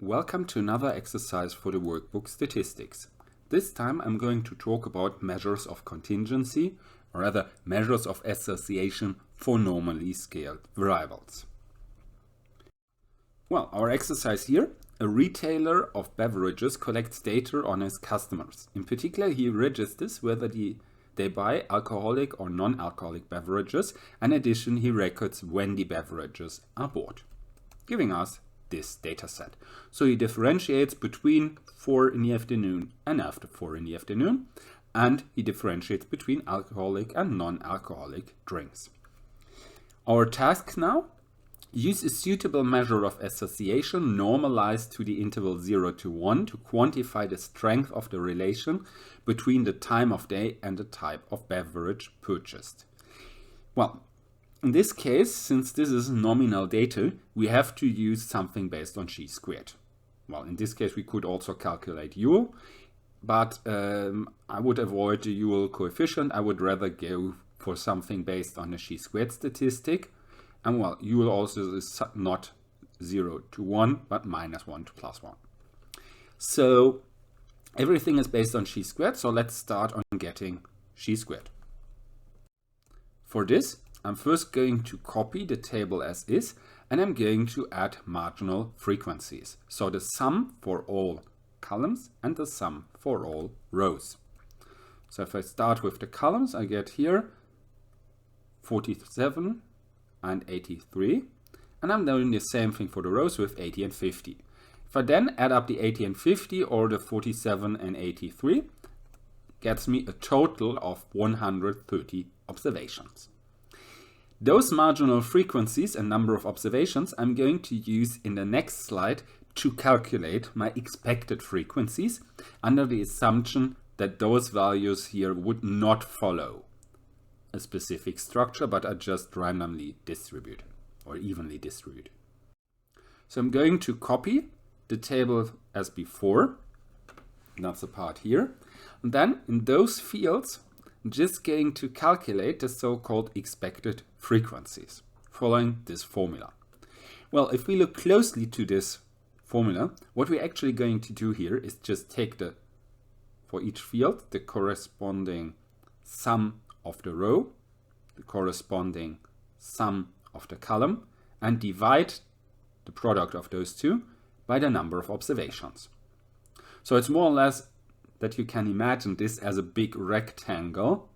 Welcome to another exercise for the workbook statistics. This time I'm going to talk about measures of contingency, or rather measures of association for normally scaled variables. Well, our exercise here, a retailer of beverages collects data on his customers. In particular, he registers whether they buy alcoholic or non-alcoholic beverages. In addition, he records when the beverages are bought, giving us this data set. So he differentiates between 4 in the afternoon and after 4 in the afternoon, and he differentiates between alcoholic and non-alcoholic drinks. Our task now: use a suitable measure of association normalized to the interval 0 to 1 to quantify the strength of the relation between the time of day and the type of beverage purchased. Well, in this case, since this is nominal data, we have to use something based on chi-squared. Well, in this case, we could also calculate Yule, but I would avoid the Yule coefficient. I would rather go for something based on a chi-squared statistic. And well, Yule also is not 0 to 1, but minus 1 to plus 1. So everything is based on chi-squared. So let's start on getting chi-squared. For this, I'm first going to copy the table as is, and I'm going to add marginal frequencies. So the sum for all columns and the sum for all rows. So if I start with the columns, I get here 47 and 83. And I'm doing the same thing for the rows with 80 and 50. If I then add up the 80 and 50 or the 47 and 83, gets me a total of 130 observations. Those marginal frequencies and number of observations I'm going to use in the next slide to calculate my expected frequencies under the assumption that those values here would not follow a specific structure but are just randomly distributed or evenly distributed. So I'm going to copy the table as before. That's the part here. And then in those fields, I'm just going to calculate the so-called expected frequencies following this formula. Well, if we look closely to this formula, what we're actually going to do here is just take for each field, the corresponding sum of the row, the corresponding sum of the column, and divide the product of those two by the number of observations. So it's more or less that you can imagine this as a big rectangle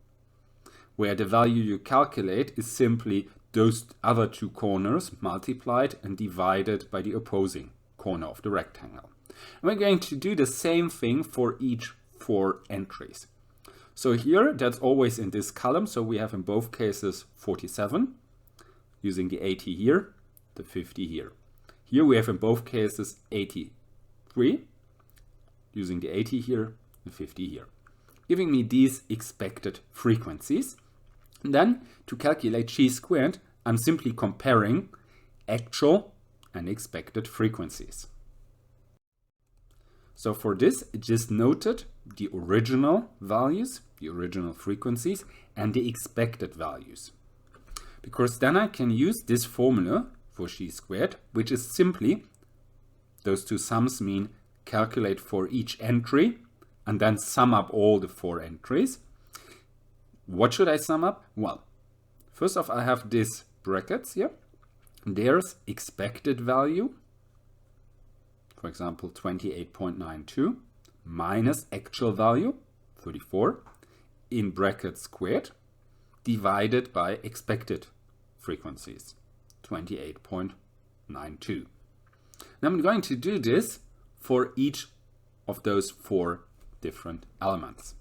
where the value you calculate is simply those other two corners multiplied and divided by the opposing corner of the rectangle. And we're going to do the same thing for each 4 entries. So here, that's always in this column. So we have in both cases 47, using the 80 here, the 50 here. Here we have in both cases 83, using the 80 here, the 50 here, giving me these expected frequencies. And then to calculate chi-squared, I'm simply comparing actual and expected frequencies. So for this, I just noted the original values, the original frequencies, and the expected values. Because then I can use this formula for chi-squared, which is simply, those two sums mean calculate for each entry and then sum up all the 4 entries. What should I sum up? Well, first off, I have these brackets here. There's expected value, for example, 28.92, minus actual value, 34, in brackets squared, divided by expected frequencies, 28.92. Now I'm going to do this for each of those 4 different elements,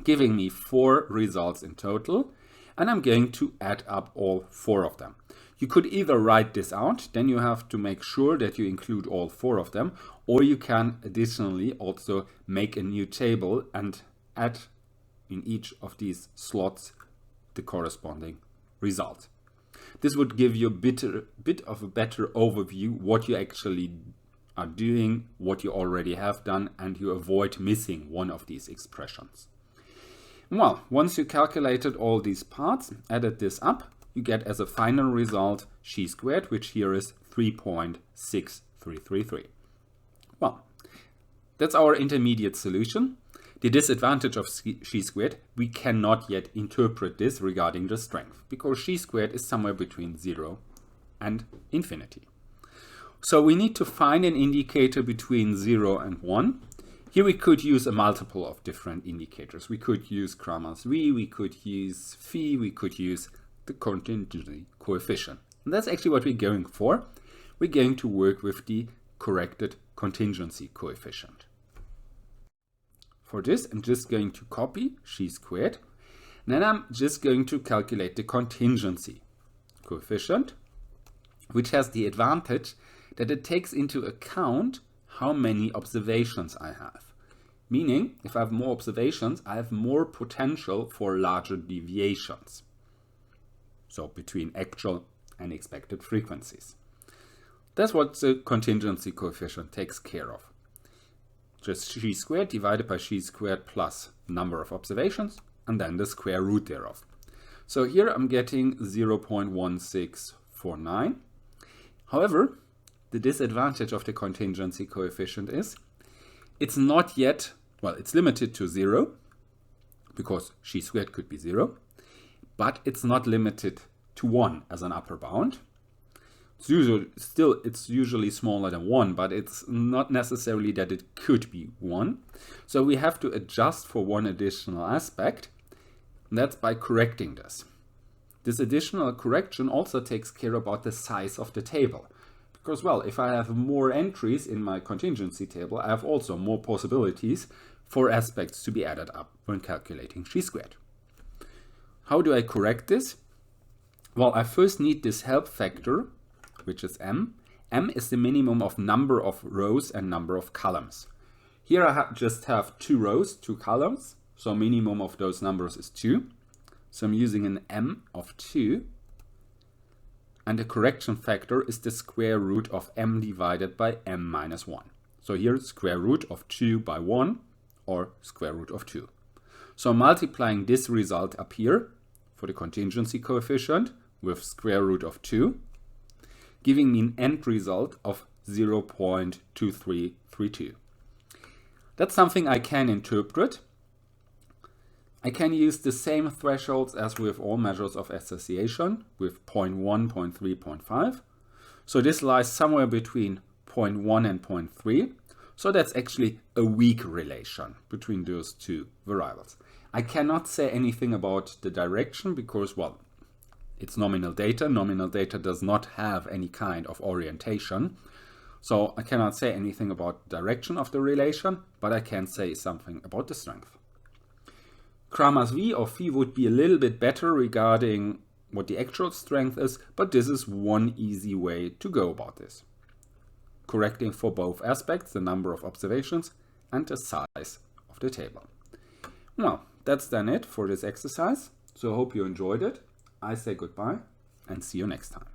giving me 4 results in total, and I'm going to add up all 4 of them. You could either write this out, then you have to make sure that you include all 4 of them, or you can additionally also make a new table and add in each of these slots the corresponding result. This would give you a bit of a better overview what you actually are doing, what you already have done, and you avoid missing one of these expressions. Well, once you calculated all these parts, added this up, you get as a final result chi-squared, which here is 3.6333. Well, that's our intermediate solution. The disadvantage of chi squared, we cannot yet interpret this regarding the strength, because chi squared is somewhere between 0 and infinity. So we need to find an indicator between 0 and 1. Here we could use a multiple of different indicators. We could use Cramer's V, we could use phi, we could use the contingency coefficient. And that's actually what we're going for. We're going to work with the corrected contingency coefficient. For this, I'm just going to copy chi squared. And then I'm just going to calculate the contingency coefficient, which has the advantage that it takes into account how many observations I have. Meaning, if I have more observations, I have more potential for larger deviations. So between actual and expected frequencies. That's what the contingency coefficient takes care of. Just chi squared divided by chi squared plus number of observations, and then the square root thereof. So here I'm getting 0.1649. However, the disadvantage of the contingency coefficient is it's not yet, well, it's limited to 0, because chi squared could be 0, but it's not limited to 1 as an upper bound. It's usually smaller than 1, but it's not necessarily that it could be 1. So we have to adjust for one additional aspect, and that's by correcting this. This additional correction also takes care about the size of the table. Because, well, if I have more entries in my contingency table, I have also more possibilities for aspects to be added up when calculating chi squared. How do I correct this? Well, I first need this help factor, which is m. M is the minimum of number of rows and number of columns. Here I just have 2 rows, 2 columns, so minimum of those numbers is 2. So I'm using an m of 2. And the correction factor is the square root of m divided by m minus 1. So here square root of 2 by 1 or square root of 2. So multiplying this result up here for the contingency coefficient with square root of 2, giving me an end result of 0.2332. That's something I can interpret. I can use the same thresholds as with all measures of association with 0.1, 0.3, 0.5. So this lies somewhere between 0.1 and 0.3. So that's actually a weak relation between those two variables. I cannot say anything about the direction because, well, it's nominal data. Nominal data does not have any kind of orientation. So I cannot say anything about the direction of the relation, but I can say something about the strength. Cramer's V or phi would be a little bit better regarding what the actual strength is, but this is one easy way to go about this. Correcting for both aspects, the number of observations and the size of the table. Well, that's then it for this exercise. So I hope you enjoyed it. I say goodbye and see you next time.